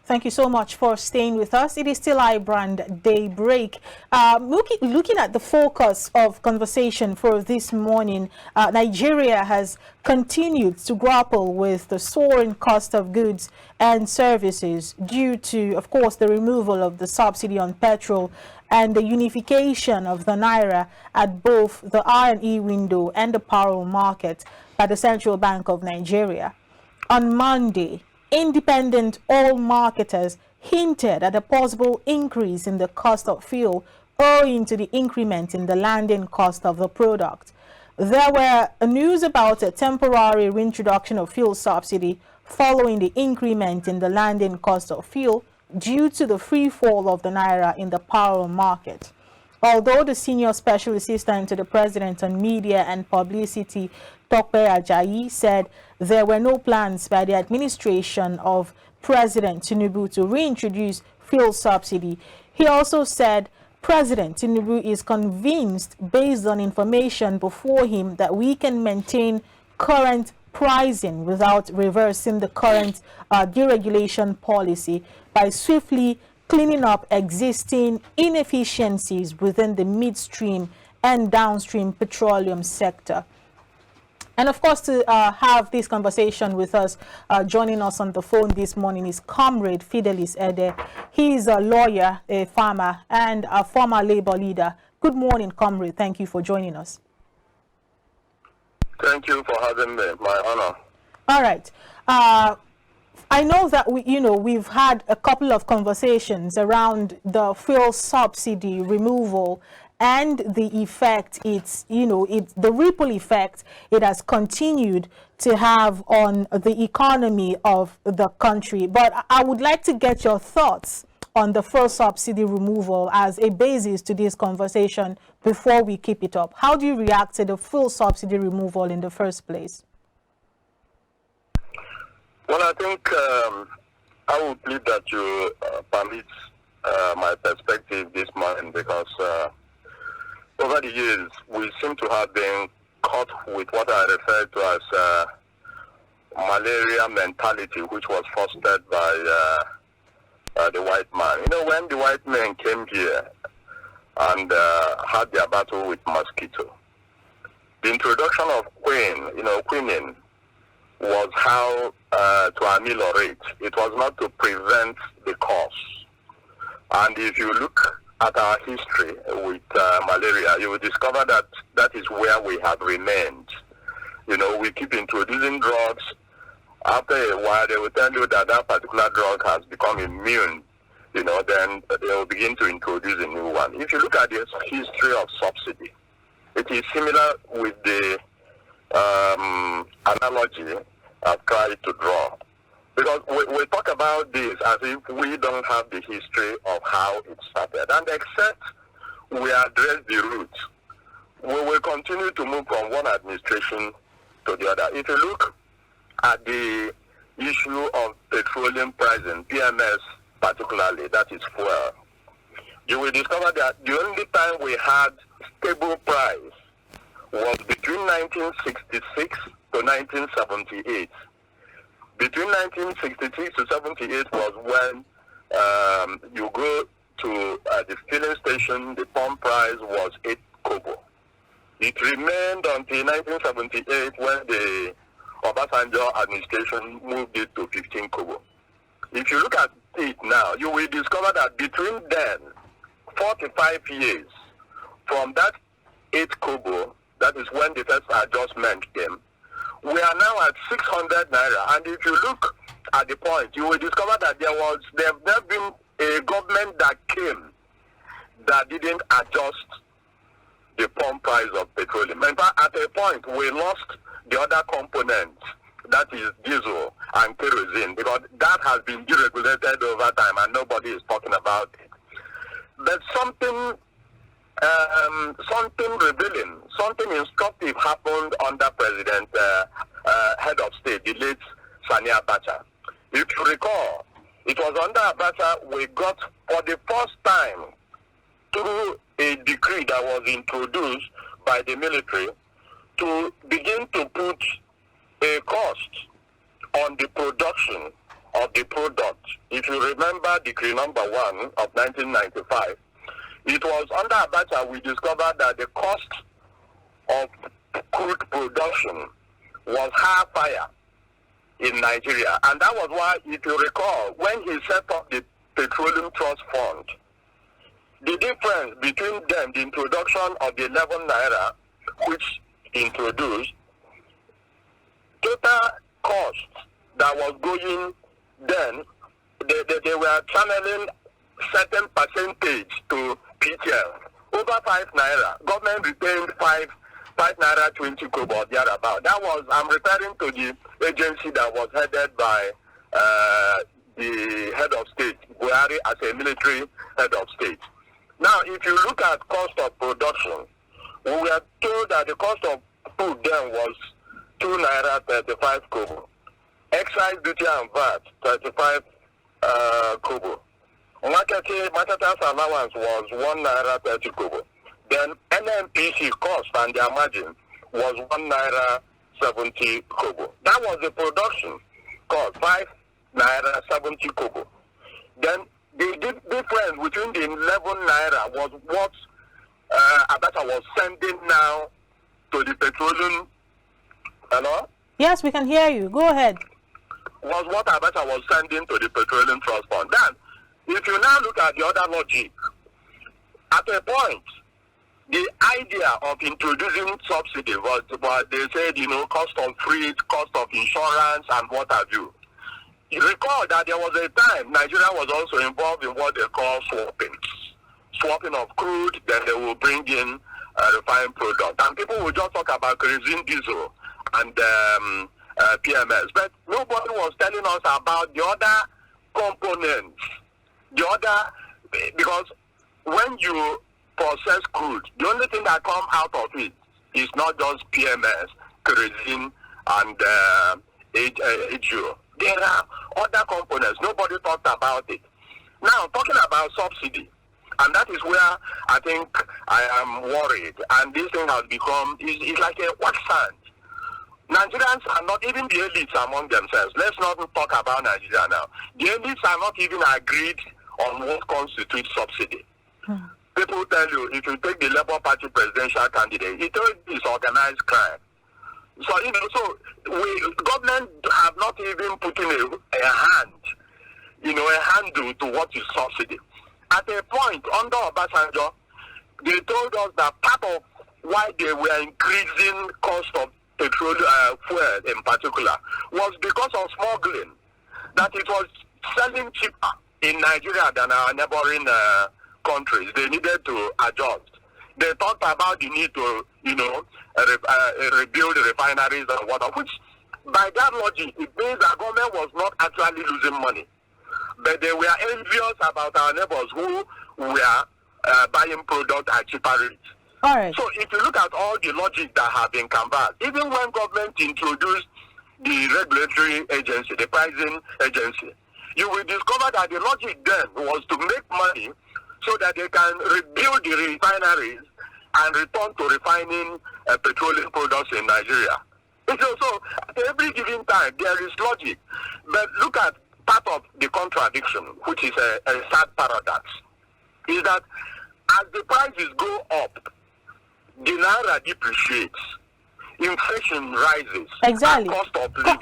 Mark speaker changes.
Speaker 1: Thank you so much for staying with us. It is still iBrand Daybreak. Looking at the focus of conversation for this morning, Nigeria has continued to grapple with the soaring cost of goods and services due to, of course, the removal of the subsidy on petrol and the unification of the naira at both the R&E window and the parallel market by the Central Bank of Nigeria. On Monday, independent oil marketers hinted at a possible increase in the cost of fuel owing to the increment in the landing cost of the product. There were news about a temporary reintroduction of fuel subsidy following the increment in the landing cost of fuel due to the free fall of the naira in the parallel market. Although the senior special assistant to the president on media and publicity, Tope Ajayi, said there were no plans by the administration of President Tinubu to reintroduce fuel subsidy, he also said President Tinubu is convinced, based on information before him, that we can maintain current pricing without reversing the current deregulation policy by swiftly cleaning up existing inefficiencies within the midstream and downstream petroleum sector. And of course, to have this conversation with us, joining us on the phone this morning is Comrade Fidelis Ede. He is a lawyer, a farmer, and a former labor leader. Good morning, Comrade. Thank you for joining us.
Speaker 2: Thank you for having me. My honor.
Speaker 1: All right. I know that we've had a couple of conversations around the fuel subsidy removal and the effect the ripple effect it has continued to have on the economy of the country. But I would like to get your thoughts on the fuel subsidy removal as a basis to this conversation before we keep it up. How do you react to the fuel subsidy removal in the first place?
Speaker 2: Well, I think I would plead that you permit my perspective this morning, because over the years we seem to have been caught with what I refer to as malaria mentality, which was fostered by the white man. When the white men came here and had their battle with mosquito, the introduction of quinine was how to ameliorate. It was not to prevent the cause. And if you look at our history with malaria, you will discover that that is where we have remained. We keep introducing drugs. After a while, they will tell you that that particular drug has become immune. Then they will begin to introduce a new one. If you look at the history of subsidy, it is similar with the analogy I've tried to draw. Because we talk about this as if we don't have the history of how it started. And except we address the roots, we will continue to move from one administration to the other. If you look at the issue of petroleum pricing, PMS particularly, that is fuel, you will discover that the only time we had stable price was between 1966 to 1978. Between 1966 to 78 was when you go to the filling station, the pump price was 8 kobo. It remained until 1978 when the Obasanjo administration moved it to 15 kobo. If you look at it now, you will discover that between then, 45 years, from that 8 kobo, that is when the first adjustment came, we are now at 600 naira. And if you look at the point, you will discover that there have never been a government that came that didn't adjust the pump price of petroleum. In fact, at a point, we lost the other component, that is diesel and kerosene, because that has been deregulated over time and nobody is talking about it. But something revealing, something instructive happened under President Head of State, the late Sani Abacha. If you recall, it was under Abacha we got for the first time through a decree that was introduced by the military to begin to put a cost on the production of the product, if you remember Decree number 1 of 1995, it was under Abacha we discovered that the cost of crude production was higher in Nigeria. And that was why, if you recall, when he set up the Petroleum Trust Fund, the difference between them, the introduction of the 11 naira, which introduced, total cost that was going then, they were channeling certain percentage to PTL. Over 5 naira. Government retained 5 naira 20 kobo thereabout. That was, I'm referring to the agency that was headed by the head of state, Buhari, as a military head of state. Now, if you look at cost of production, we were told that the cost of food then was 2 naira 35 kobo. Excise duty and VAT 35 kobo. Marketers allowance was 1 naira 30 kobo. Then NMPC cost and their margin was 1 naira 70 kobo. That was the production cost, 5 naira 70 kobo. Then the difference between the 11 naira was what Abacha was sending now to the petroleum. Hello?
Speaker 1: Yes, we can hear you. Go ahead.
Speaker 2: Was what Abacha was sending to the Petroleum Trust Fund. Then, if you now look at the other logic, at a point, the idea of introducing subsidy was they said, cost of freight, cost of insurance, and what have you. You recall that there was a time Nigeria was also involved in what they call swapping of crude, then they will bring in a refined product. And people will just talk about kerosene diesel and PMS. But nobody was telling us about the other components. Because when you process crude, the only thing that comes out of it is not just PMS, kerosene, and HGO. There are other components. Nobody talked about it. Now, talking about subsidy, and that is where I think I am worried. And this thing has become, it's like a wet sand. Nigerians are not, even the elites among themselves. Let's not talk about Nigeria now. The elites are not even agreed on what constitutes subsidy. People tell you, if you take the Labour Party presidential candidate, he told you it's organized crime. So, government have not even put in a handle to what is subsidy. At a point, under Obasanjo, they told us that part of why they were increasing cost of petrol, fuel in particular, was because of smuggling. That it was selling cheaper in Nigeria than our neighboring countries. They needed to adjust. They talked about the need to, rebuild the refineries and whatnot, which by that logic, it means that government was not actually losing money. But they were envious about our neighbors who were buying product at cheaper rates.
Speaker 1: All right.
Speaker 2: So if you look at all the logic that have been canvassed, even when government introduced the regulatory agency, the pricing agency, you will discover that the logic then was to make money so that they can rebuild the refineries and return to refining petroleum products in Nigeria. So at every given time, there is logic. But look at part of the contradiction, which is a sad paradox, is that as the prices go up, the naira depreciates, inflation rises,
Speaker 1: exactly.
Speaker 2: and cost of living